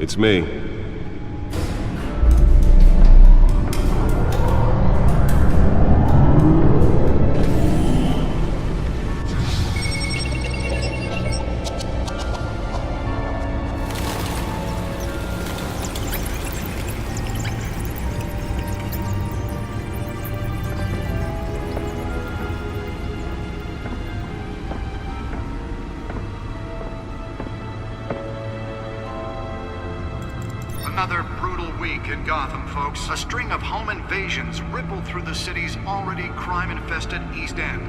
It's me. Another brutal week in Gotham, folks. A string of home invasions rippled through the city's already crime-infested East End.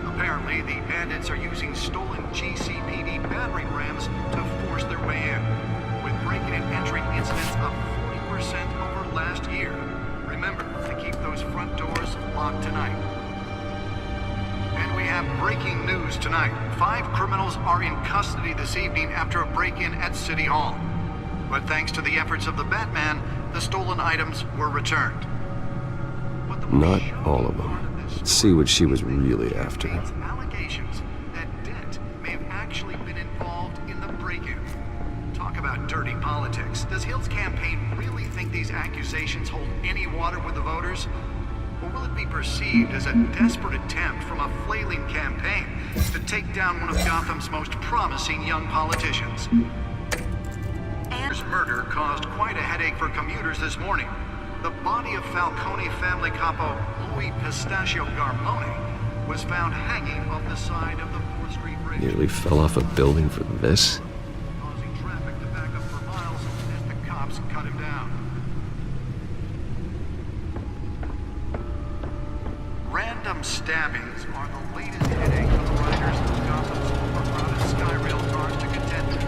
Apparently, the bandits are using stolen GCPD battering rams to force their way in, with breaking and entering incidents up 40% over last year. Remember to keep those front doors locked tonight. And we have breaking news tonight. 5 criminals are in custody this evening after a break-in at City Hall. But thanks to the efforts of the Batman, the stolen items were returned. Not all of them. Let's see what she was really after. Allegations that Dent may have actually been involved in the break-in. Talk about dirty politics. Does Hill's campaign really think these accusations hold any water with the voters? Or will it be perceived as a desperate attempt from a flailing campaign to take down one of Gotham's most promising young politicians? Murder caused quite a headache for commuters this morning. The body of Falcone family capo Louis Pistachio Garmone was found hanging off the side of the 4th Street Bridge. Nearly fell off a building for this. Causing traffic to back up for miles as the cops cut him down. Random stabbings are the latest headache for the riders of Gotham's overcrowded Skyrail cars to contend with.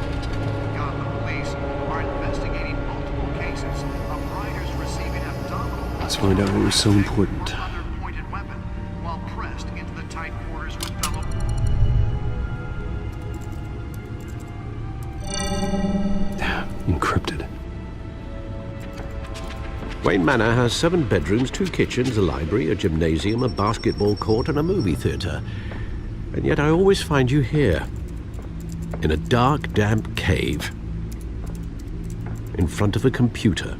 Gotham police are investigating multiple cases of riders receiving abdominal... Let's find out what was so important. ...other pointed weapon while pressed into the tight quarters with fellow... Encrypted. Wayne Manor has 7 bedrooms, 2 kitchens, a library, a gymnasium, a basketball court, and a movie theater. And yet I always find you here, in a dark, damp cave, in front of a computer.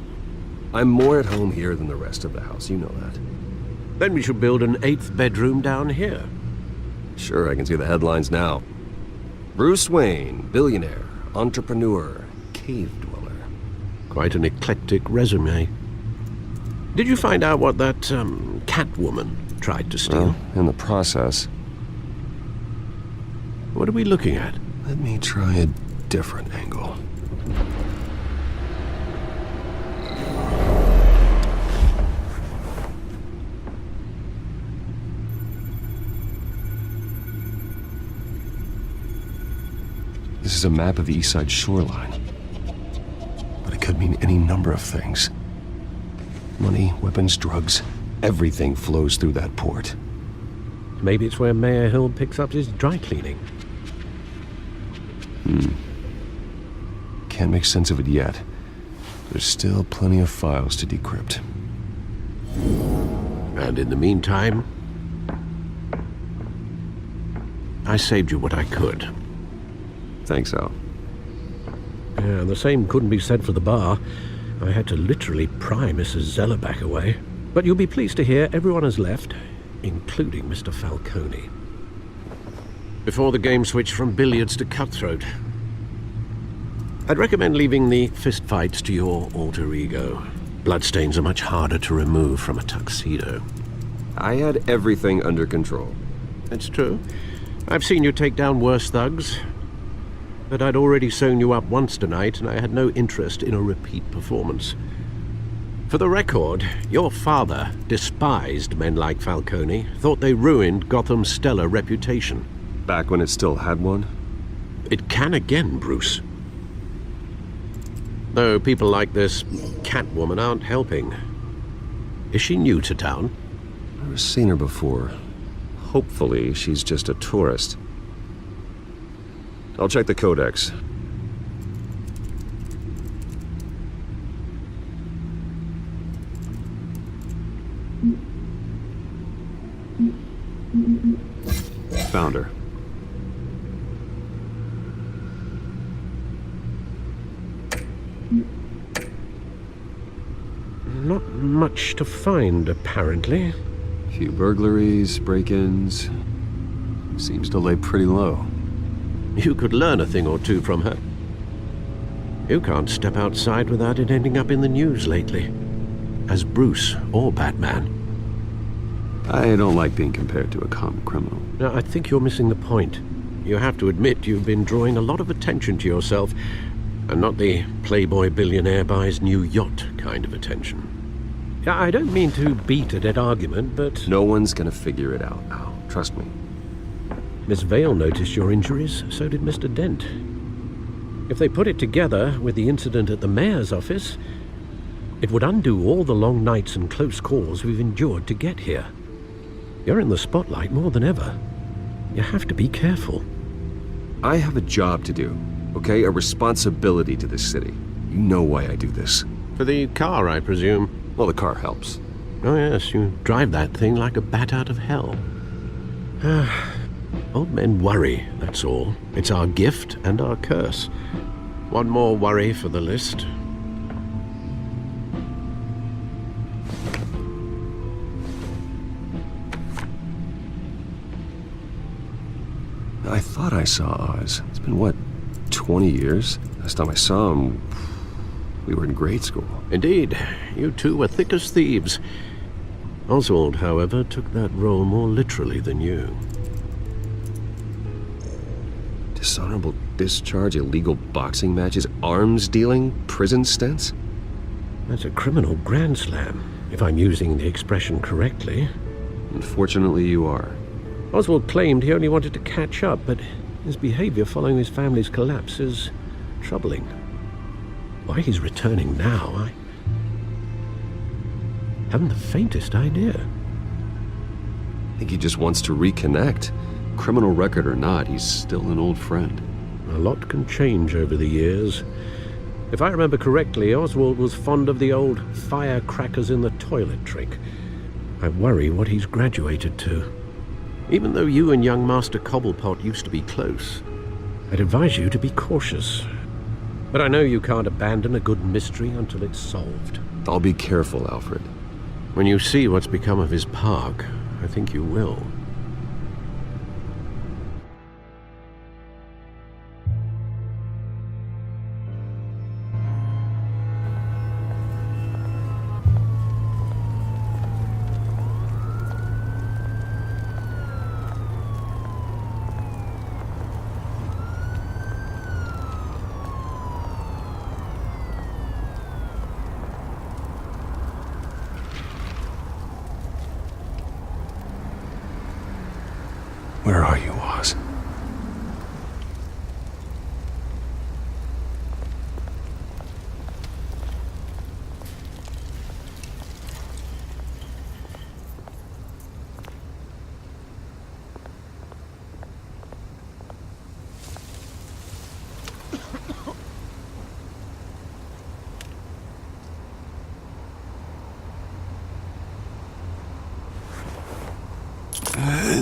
I'm more at home here than the rest of the house, you know that. Then we should build an 8th bedroom down here. Sure, I can see the headlines now. Bruce Wayne, billionaire, entrepreneur, cave dweller. Quite an eclectic resume. Did you find out what that, Catwoman tried to steal? Well, in the process. What are we looking at? Let me try a different angle. This is a map of the East Side shoreline. But it could mean any number of things. Money, weapons, drugs, everything flows through that port. Maybe it's where Mayor Hill picks up his dry cleaning. Can't make sense of it yet. There's still plenty of files to decrypt. And in the meantime, I saved you what I could. Thanks, Al. Yeah, the same couldn't be said for the bar. I had to literally pry Mrs. Zeller back away. But you'll be pleased to hear everyone has left, including Mr. Falcone. Before the game switched from billiards to cutthroat. I'd recommend leaving the fistfights to your alter ego. Bloodstains are much harder to remove from a tuxedo. I had everything under control. It's true. I've seen you take down worse thugs. But I'd already sewn you up once tonight, and I had no interest in a repeat performance. For the record, your father despised men like Falcone, thought they ruined Gotham's stellar reputation. Back when it still had one? It can again, Bruce. Though people like this Catwoman aren't helping. Is she new to town? I've never seen her before. Hopefully, she's just a tourist. I'll check the codex. Found her. Not much to find, apparently. Few burglaries, break-ins. Seems to lay pretty low. You could learn a thing or two from her. You can't step outside without it ending up in the news lately. As Bruce or Batman. I don't like being compared to a common criminal. Now, I think you're missing the point. You have to admit you've been drawing a lot of attention to yourself, and not the playboy billionaire buys new yacht kind of attention. I don't mean to beat a dead argument, but... No one's gonna figure it out, Al. Trust me. Miss Vale noticed your injuries, so did Mr. Dent. If they put it together with the incident at the mayor's office, it would undo all the long nights and close calls we've endured to get here. You're in the spotlight more than ever. You have to be careful. I have a job to do, okay? A responsibility to this city. You know why I do this. For the car, I presume. Well, the car helps. Oh yes, you drive that thing like a bat out of hell. Old men worry, that's all. It's our gift and our curse. One more worry for the list. I thought I saw Oz. It's been, what, 20 years? Last time I saw him, we were in grade school. Indeed, you two were thick as thieves. Oswald, however, took that role more literally than you. Dishonorable discharge, illegal boxing matches, arms dealing, prison stints? That's a criminal grand slam, if I'm using the expression correctly. Unfortunately, you are. Oswald claimed he only wanted to catch up, but his behavior following his family's collapse is troubling. Why he's returning now, I haven't the faintest idea. I think he just wants to reconnect. Criminal record or not, he's still an old friend. A lot can change over the years. If I remember correctly, Oswald was fond of the old firecrackers in the toilet trick. I worry what he's graduated to. Even though you and young Master Cobblepot used to be close, I'd advise you to be cautious. But I know you can't abandon a good mystery until it's solved. I'll be careful, Alfred. When you see what's become of his park, I think you will. Where are you, Oz?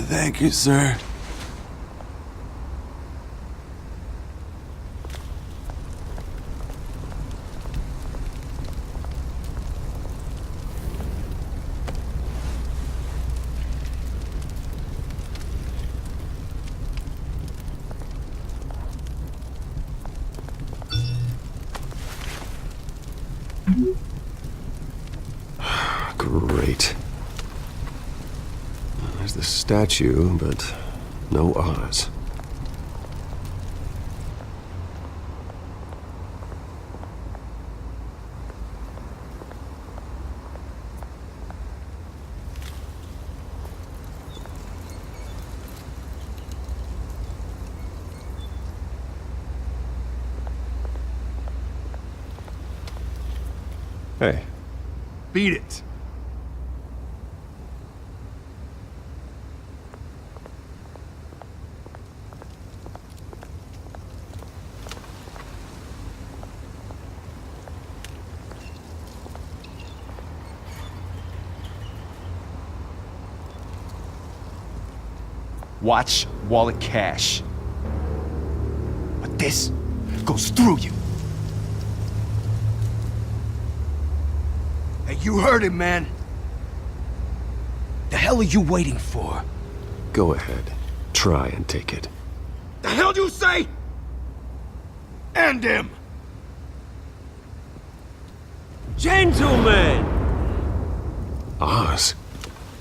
Thank you, sir. Great. There's the statue, but no Oz. Hey. Beat it. Watch wallet cash. But this goes through you. Hey, you heard him, man. The hell are you waiting for? Go ahead. Try and take it. The hell do you say? End him! Gentlemen! Oz.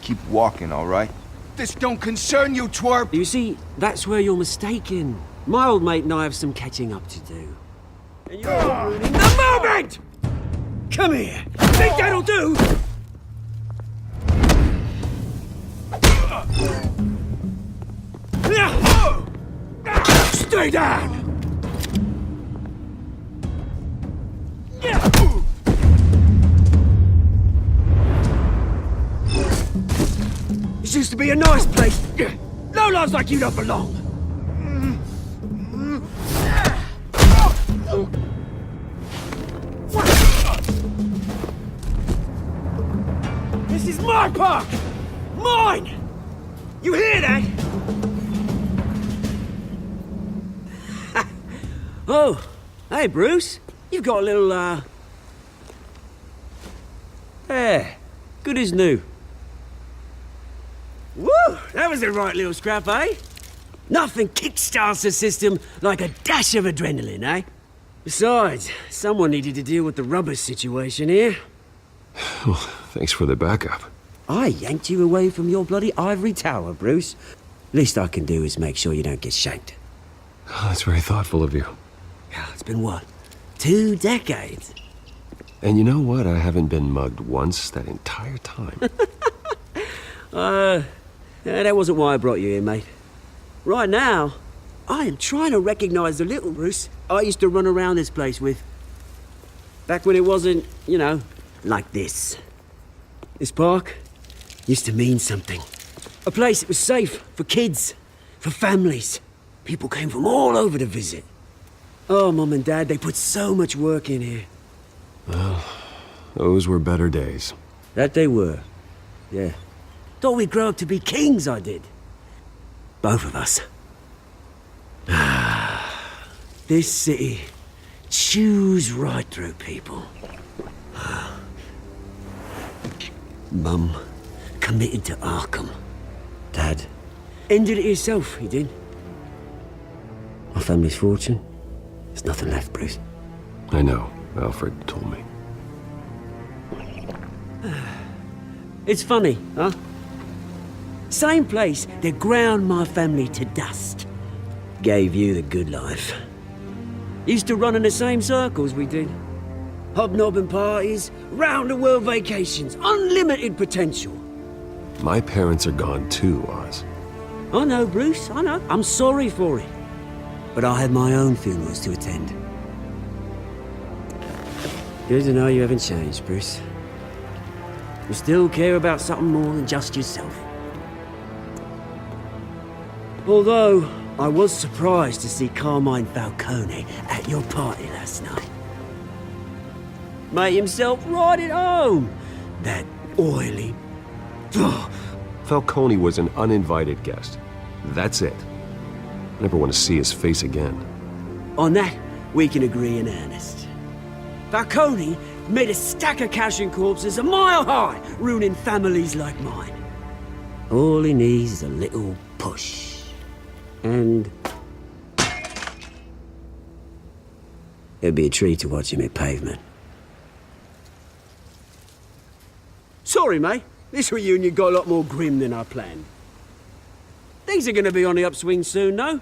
Keep walking, all right? This don't concern you, twerp! You see, that's where you're mistaken. My old mate and I have some catching up to do. And you're ruining the moment! Come here! Think that'll do? Stay down! This used to be a nice place. Lowlifes like you don't belong. This is my park! Mine! You hear that? Oh, hey, Bruce. You've got a little, There. Good as new. Woo! That was a right little scrap, eh? Nothing kickstarts the system like a dash of adrenaline, eh? Besides, someone needed to deal with the rubbish situation here. Well, thanks for the backup. I yanked you away from your bloody ivory tower, Bruce. Least I can do is make sure you don't get shanked. Oh, that's very thoughtful of you. It's been what? 2 decades? And you know what? I haven't been mugged once that entire time. That wasn't why I brought you here, mate. Right now, I am trying to recognize the little Bruce I used to run around this place with. Back when it wasn't, you know, like this. This park used to mean something. A place that was safe for kids, for families. People came from all over to visit. Oh, Mum and Dad, they put so much work in here. Well, those were better days. That they were. Yeah. Thought we'd grow up to be kings, I did. Both of us. This city chews right through people. Mum committed to Arkham. Dad ended it himself, he did. Our family's fortune, there's nothing left, Bruce. I know. Alfred told me. It's funny, huh? Same place that ground my family to dust. Gave you the good life. Used to run in the same circles we did. Hobnobbing parties, round-the-world vacations, unlimited potential. My parents are gone too, Oz. I know, Bruce, I know. I'm sorry for it. But I had my own funerals to attend. Good to know you haven't changed, Bruce. You still care about something more than just yourself. Although, I was surprised to see Carmine Falcone at your party last night. Made himself right at home. That oily... Ugh. Falcone was an uninvited guest. That's it. Never want to see his face again. On that, we can agree in earnest. Falcone made a stack of cash and corpses a mile high, ruining families like mine. All he needs is a little push. And... it'd be a treat to watch him hit pavement. Sorry, mate. This reunion got a lot more grim than I planned. Things are gonna be on the upswing soon, though.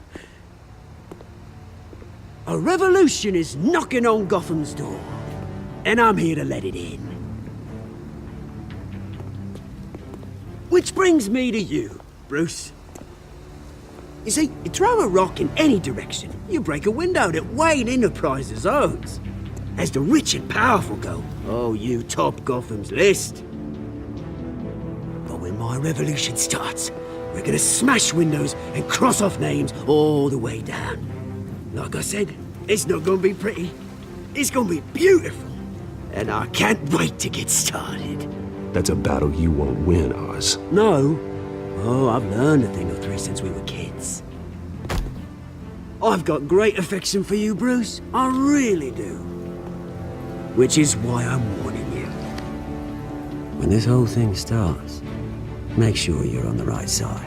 A revolution is knocking on Gotham's door. And I'm here to let it in. Which brings me to you, Bruce. You see, you throw a rock in any direction, you break a window that Wayne Enterprises owns. As the rich and powerful go, oh, you top Gotham's list. But when my revolution starts, we're gonna smash windows and cross off names all the way down. Like I said, it's not gonna be pretty. It's gonna be beautiful. And I can't wait to get started. That's a battle you won't win, Oz. No. Oh, I've learned a thing or three since we were kids. I've got great affection for you, Bruce. I really do. Which is why I'm warning you. when this whole thing starts, make sure you're on the right side.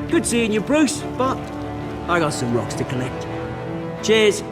Good seeing you, Bruce, but I got some rocks to collect. Cheers.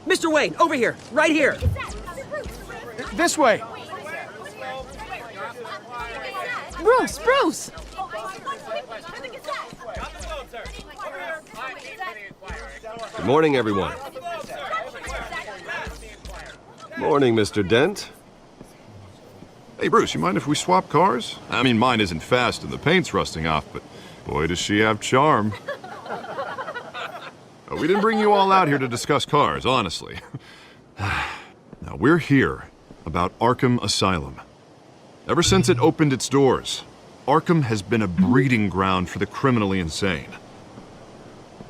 Mr. Wayne, over here, right here. This way! Bruce! Good morning, everyone. Morning, Mr. Dent. Hey, Bruce, you mind if we swap cars? I mean, mine isn't fast and the paint's rusting off, but boy, does she have charm. We didn't bring you all out here to discuss cars, honestly. Now, we're here about Arkham Asylum. Ever since it opened its doors, Arkham has been a breeding ground for the criminally insane.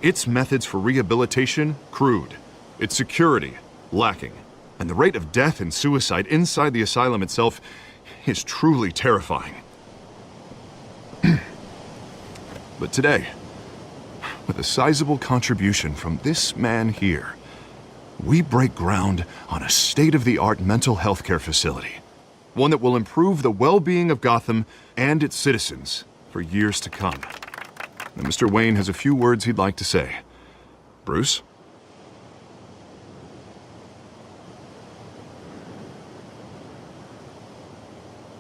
Its methods for rehabilitation, crude. Its security, lacking. And the rate of death and suicide inside the asylum itself is truly terrifying. But today, with a sizable contribution from this man here, we break ground on a state-of-the-art mental health care facility. One that will improve the well-being of Gotham and its citizens for years to come. And Mr. Wayne has a few words he'd like to say. Bruce?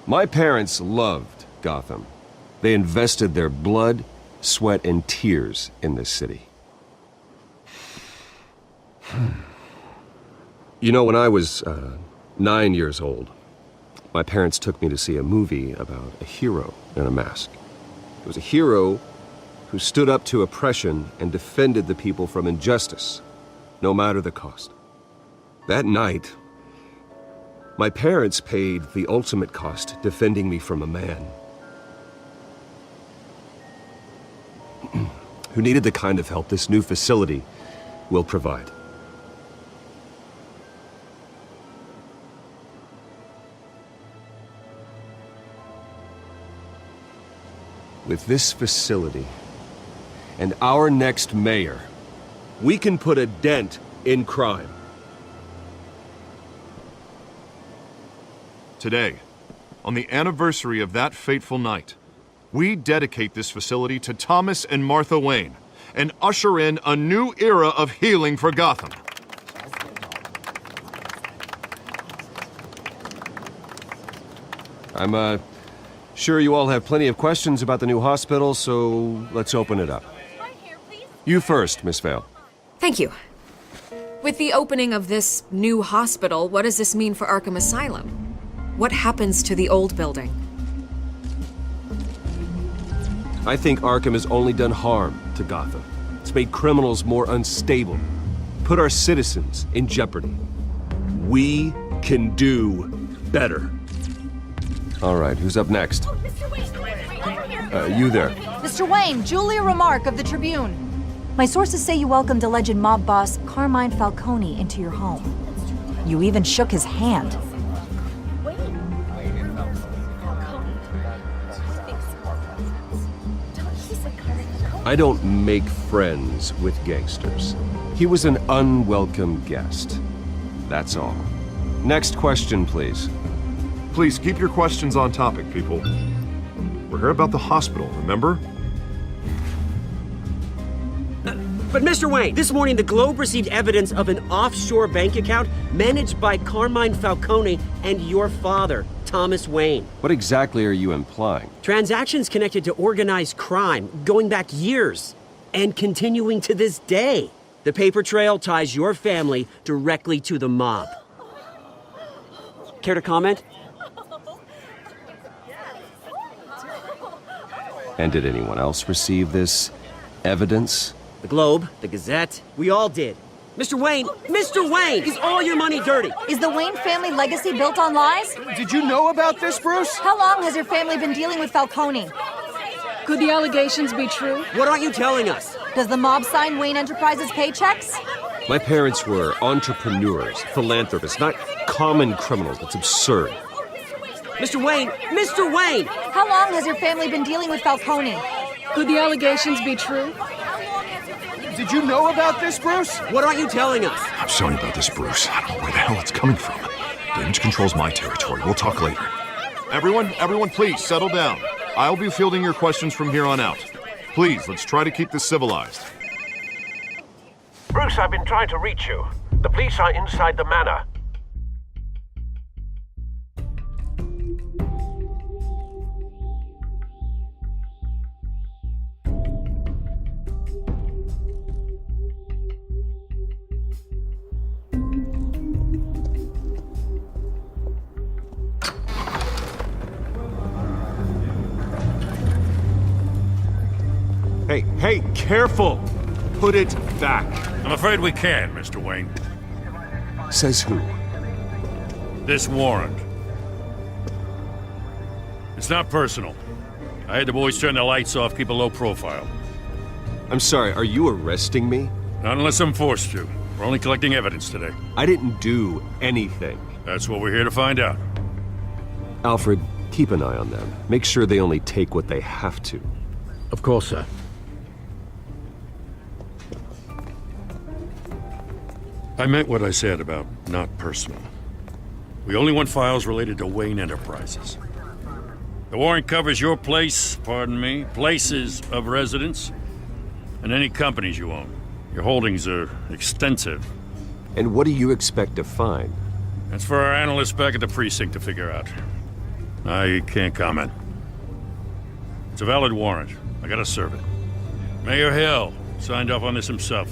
My parents loved Gotham. They invested their blood, sweat, and tears in this city. You know, when I was 9 years old, my parents took me to see a movie about a hero in a mask. It was a hero who stood up to oppression and defended the people from injustice, no matter the cost. That night, my parents paid the ultimate cost defending me from a man who needed the kind of help this new facility will provide. With this facility and our next mayor, we can put a dent in crime. Today, on the anniversary of that fateful night, we dedicate this facility to Thomas and Martha Wayne and usher in a new era of healing for Gotham. I'm sure you all have plenty of questions about the new hospital, so let's open it up. You first, Miss Vale. Thank you. With the opening of this new hospital, what does this mean for Arkham Asylum? What happens to the old building? I think Arkham has only done harm to Gotham. It's made criminals more unstable, put our citizens in jeopardy. We can do better. All right, who's up next? You there. Mr. Wayne, Julia Remark of the Tribune. My sources say you welcomed alleged mob boss Carmine Falcone into your home. You even shook his hand. I don't make friends with gangsters. He was an unwelcome guest. That's all. Next question, please. Please keep your questions on topic, people. We're here about the hospital, remember? But Mr. Wayne, this morning the Globe received evidence of an offshore bank account managed by Carmine Falcone and your father, Thomas Wayne. What exactly are you implying? Transactions connected to organized crime, going back years, and continuing to this day. The paper trail ties your family directly to the mob. Care to comment? And did anyone else receive this evidence? The Globe, the Gazette, we all did. Mr. Wayne, is all your money dirty? Is the Wayne family legacy built on lies? Did you know about this, Bruce? How long has your family been dealing with Falcone? Could the allegations be true? What aren't you telling us? Does the mob sign Wayne Enterprises paychecks? My parents were entrepreneurs, philanthropists, not common criminals. That's absurd. Mr. Wayne! How long has your family been dealing with Falcone? Could the allegations be true? Did you know about this, Bruce? What aren't you telling us? I'm sorry about this, Bruce. I don't know where the hell it's coming from. Damage control's my territory. We'll talk later. Everyone, please settle down. I'll be fielding your questions from here on out. Please, let's try to keep this civilized. Bruce, I've been trying to reach you. The police are inside the manor. Hey, careful! Put it back. I'm afraid we can't, Mr. Wayne. Says who? This warrant. It's not personal. I had the boys turn the lights off, keep a low profile. I'm sorry, are you arresting me? Not unless I'm forced to. We're only collecting evidence today. I didn't do anything. That's what we're here to find out. Alfred, keep an eye on them. Make sure they only take what they have to. Of course, sir. I meant what I said about not personal. We only want files related to Wayne Enterprises. The warrant covers your place, places of residence, and any companies you own. Your holdings are extensive. And what do you expect to find? That's for our analysts back at the precinct to figure out. I can't comment. It's a valid warrant. I gotta serve it. Mayor Hill signed off on this himself.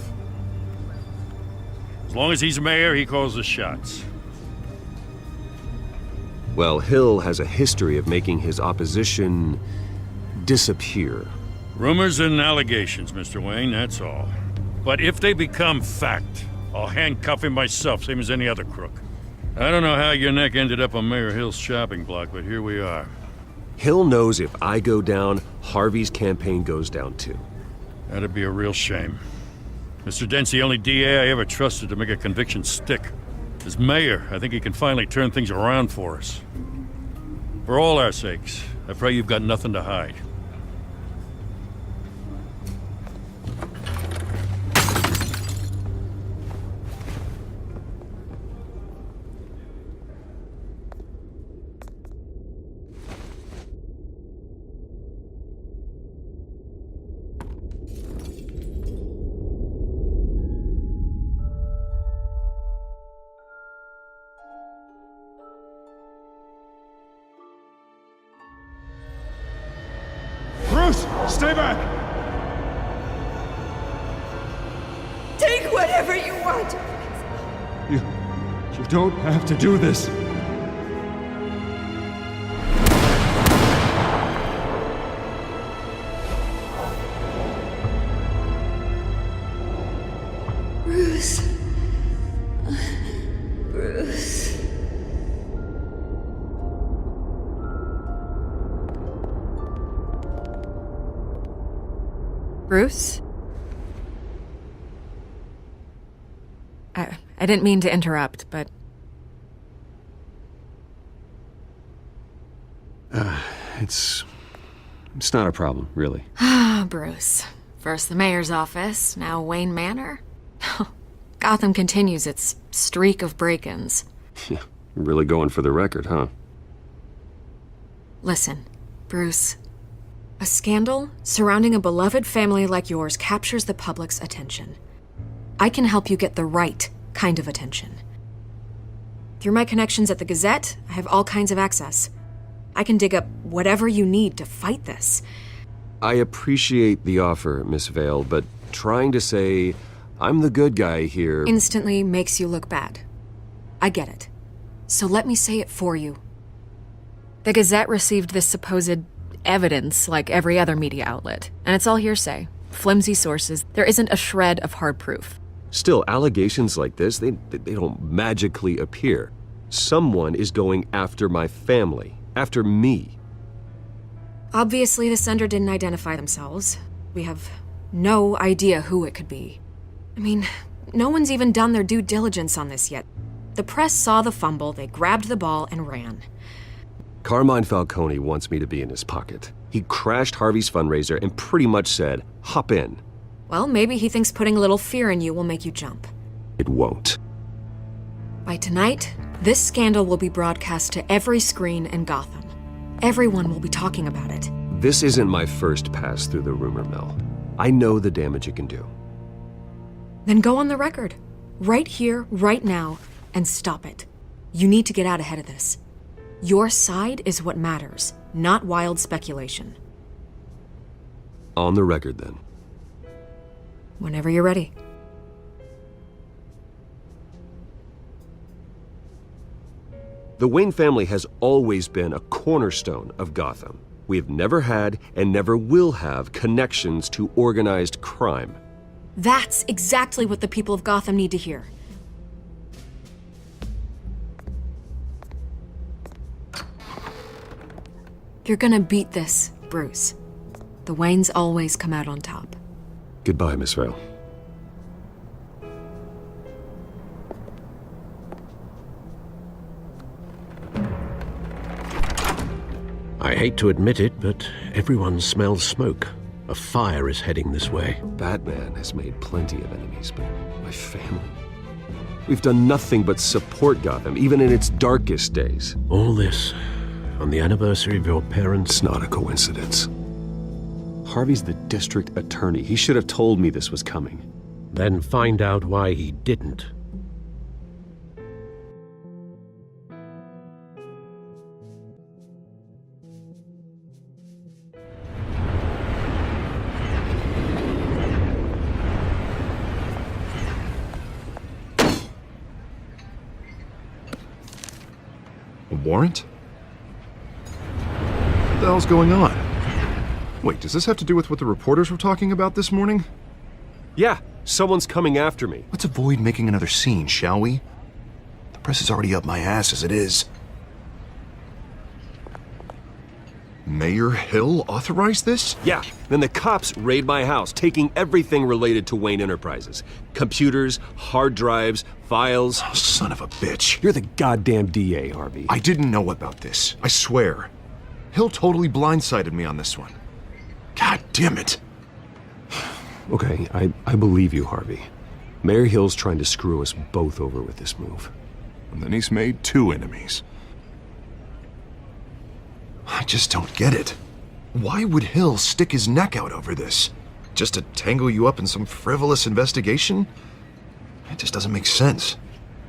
As long as he's mayor, he calls the shots. Well, Hill has a history of making his opposition disappear. Rumors and allegations, Mr. Wayne, that's all. But if they become fact, I'll handcuff him myself, same as any other crook. I don't know how your neck ended up on Mayor Hill's shopping block, but here we are. Hill knows if I go down, Harvey's campaign goes down too. That'd be a real shame. Mr. Dent's the only DA I ever trusted to make a conviction stick. As mayor, I think he can finally turn things around for us. For all our sakes, I pray you've got nothing to hide. Bruce, stay back! Take whatever you want. You don't have to do this. Bruce. Bruce. Bruce? I didn't mean to interrupt, but... It's not a problem, really. Bruce. First the mayor's office, now Wayne Manor. Gotham continues its streak of break-ins. Yeah, really going for the record, huh? Listen, Bruce. A scandal surrounding a beloved family like yours captures the public's attention. I can help you get the right kind of attention. Through my connections at the Gazette, I have all kinds of access. I can dig up whatever you need to fight this. I appreciate the offer, Miss Vale, but trying to say I'm the good guy here instantly makes you look bad. I get it. So let me say it for you. The Gazette received this supposed evidence like every other media outlet, and it's all hearsay. Flimsy sources. There isn't a shred of hard proof. Still, allegations like this, they don't magically appear. Someone is going after my family, after me. Obviously, the sender didn't identify themselves. We have no idea who it could be. I mean, no one's even done their due diligence on this yet. The press saw the fumble, they grabbed the ball and ran. Carmine Falcone wants me to be in his pocket. He crashed Harvey's fundraiser and pretty much said, hop in. Well, maybe he thinks putting a little fear in you will make you jump. It won't. By tonight, this scandal will be broadcast to every screen in Gotham. Everyone will be talking about it. This isn't my first pass through the rumor mill. I know the damage it can do. Then go on the record. Right here, right now, and stop it. You need to get out ahead of this. Your side is what matters, not wild speculation. On the record, then. Whenever you're ready. The Wayne family has always been a cornerstone of Gotham. We have never had and never will have connections to organized crime. That's exactly what the people of Gotham need to hear. You're gonna beat this, Bruce. The Waynes always come out on top. Goodbye, Miss Vale. I hate to admit it, but everyone smells smoke. A fire is heading this way. Batman has made plenty of enemies, but my family... We've done nothing but support Gotham, even in its darkest days. All this on the anniversary of your parents'... It's not a coincidence. Harvey's the district attorney. He should have told me this was coming. Then find out why he didn't. A warrant? What the hell's going on? Wait, does this have to do with what the reporters were talking about this morning? Yeah, someone's coming after me. Let's avoid making another scene, shall we? The press is already up my ass as it is. Mayor Hill authorized this? Yeah, then the cops raid my house, taking everything related to Wayne Enterprises. Computers, hard drives, files. Oh, son of a bitch. You're the goddamn DA, Harvey. I didn't know about this. I swear. Hill totally blindsided me on this one. God damn it. Okay, I believe you, Harvey. Mayor Hill's trying to screw us both over with this move. And then he's made two enemies. I just don't get it. Why would Hill stick his neck out over this? Just to tangle you up in some frivolous investigation? It just doesn't make sense.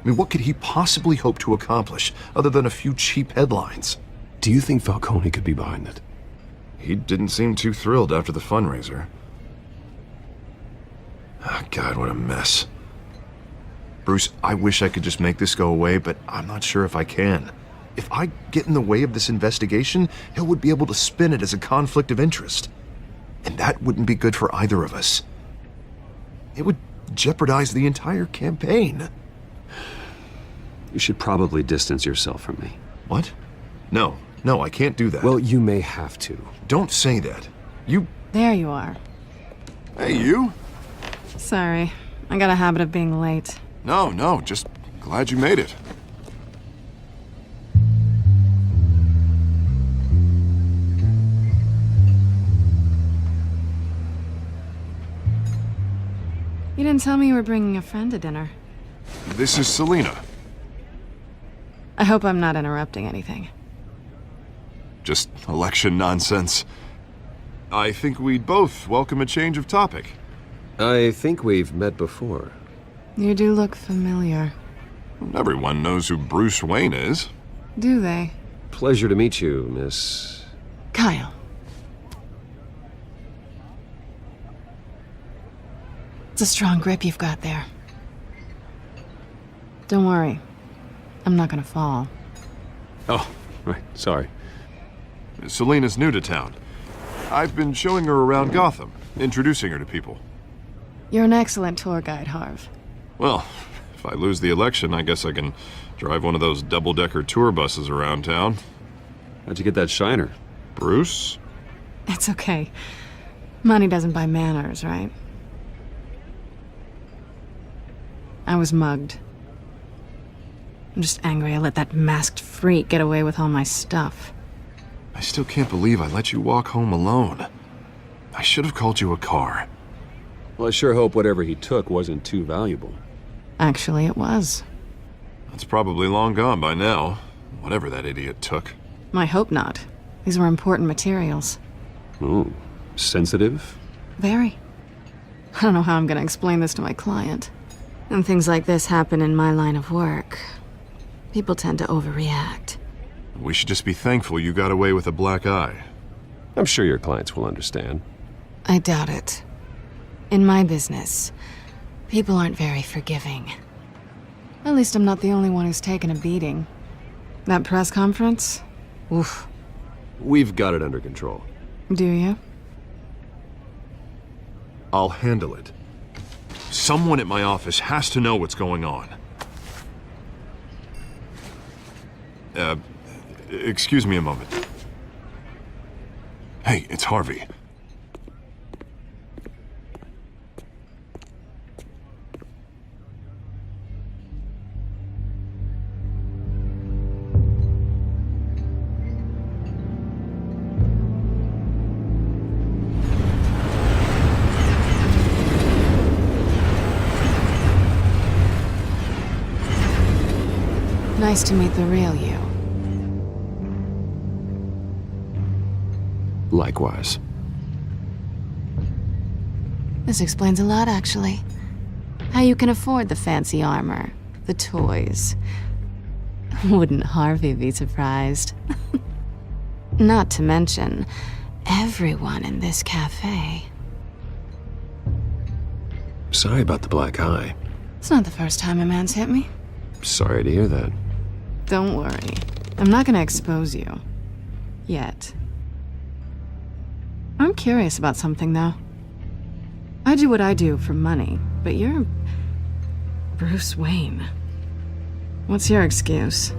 I mean, what could he possibly hope to accomplish other than a few cheap headlines? Do you think Falcone could be behind it? He didn't seem too thrilled after the fundraiser. Oh, God, what a mess. Bruce, I wish I could just make this go away, but I'm not sure if I can. If I get in the way of this investigation, Hill would be able to spin it as a conflict of interest. And that wouldn't be good for either of us. It would jeopardize the entire campaign. You should probably distance yourself from me. What? No, I can't do that. Well, you may have to. Don't say that. You... There you are. Hey, you? Sorry, I got a habit of being late. No, just glad you made it. You didn't tell me you were bringing a friend to dinner. This is Selena. I hope I'm not interrupting anything. Just election nonsense. I think we'd both welcome a change of topic. I think we've met before. You do look familiar. Everyone knows who Bruce Wayne is. Do they? Pleasure to meet you, Miss... Kyle. It's a strong grip you've got there. Don't worry. I'm not gonna fall. Oh, right, sorry. Selena's new to town. I've been showing her around Gotham, introducing her to people. You're an excellent tour guide, Harv. Well, if I lose the election, I guess I can drive one of those double-decker tour buses around town. How'd you get that shiner? Bruce? It's okay. Money doesn't buy manners, right? I was mugged. I'm just angry I let that masked freak get away with all my stuff. I still can't believe I let you walk home alone. I should have called you a car. Well, I sure hope whatever he took wasn't too valuable. Actually, it was. It's probably long gone by now, whatever that idiot took. I hope not. These were important materials. Ooh, sensitive? Very. I don't know how I'm gonna explain this to my client. And things like this happen in my line of work. People tend to overreact. We should just be thankful you got away with a black eye. I'm sure your clients will understand. I doubt it. In my business, people aren't very forgiving. At least I'm not the only one who's taken a beating. That press conference? Oof. We've got it under control. Do you? I'll handle it. Someone at my office has to know what's going on. Excuse me a moment. Hey, it's Harvey. Nice to meet the real you. Likewise. This explains a lot, actually. How you can afford the fancy armor, the toys. Wouldn't Harvey be surprised? Not to mention, everyone in this cafe. Sorry about the black eye. It's not the first time a man's hit me. Sorry to hear that. Don't worry. I'm not gonna expose you. Yet. I'm curious about something, though. I do what I do for money, but you're... Bruce Wayne. What's your excuse?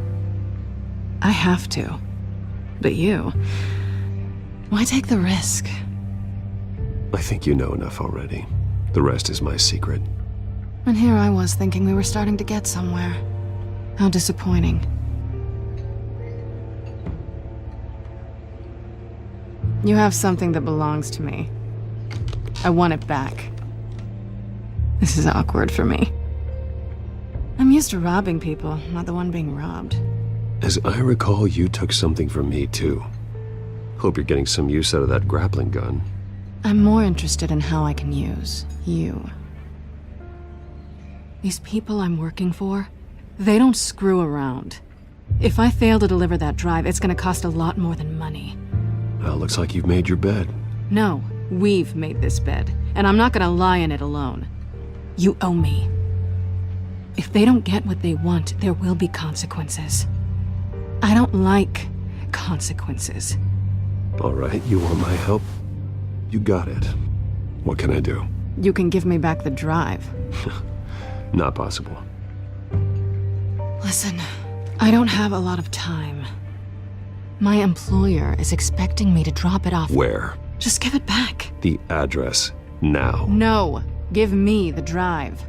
I have to. But you... Why take the risk? I think you know enough already. The rest is my secret. And here I was thinking we were starting to get somewhere. How disappointing. You have something that belongs to me. I want it back. This is awkward for me. I'm used to robbing people, not the one being robbed. As I recall, you took something from me, too. Hope you're getting some use out of that grappling gun. I'm more interested in how I can use you. These people I'm working for, they don't screw around. If I fail to deliver that drive, it's gonna cost a lot more than money. Well, looks like you've made your bed. No, we've made this bed, and I'm not gonna lie in it alone. You owe me. If they don't get what they want, there will be consequences. I don't like consequences. All right, you want my help? You got it. What can I do? You can give me back the drive. Not possible. Listen, I don't have a lot of time. My employer is expecting me to drop it off. Where? Just give it back. The address, now. No, give me the drive.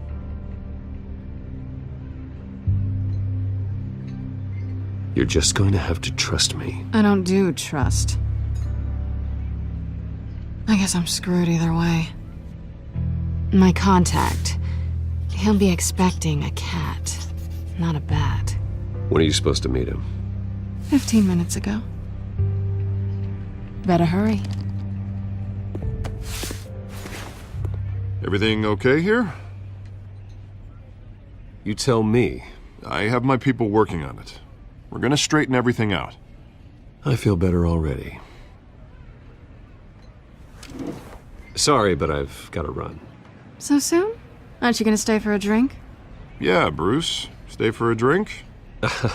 You're just going to have to trust me. I don't do trust. I guess I'm screwed either way. My contact, he'll be expecting a cat, not a bat. When are you supposed to meet him? 15 minutes ago. Better hurry. Everything okay here? You tell me. I have my people working on it. We're gonna straighten everything out. I feel better already. Sorry, but I've got to run. So soon? Aren't you gonna stay for a drink? Yeah, Bruce. Stay for a drink?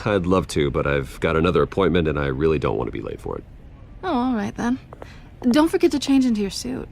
I'd love to, but I've got another appointment and I really don't want to be late for it. Oh, all right then. Don't forget to change into your suit.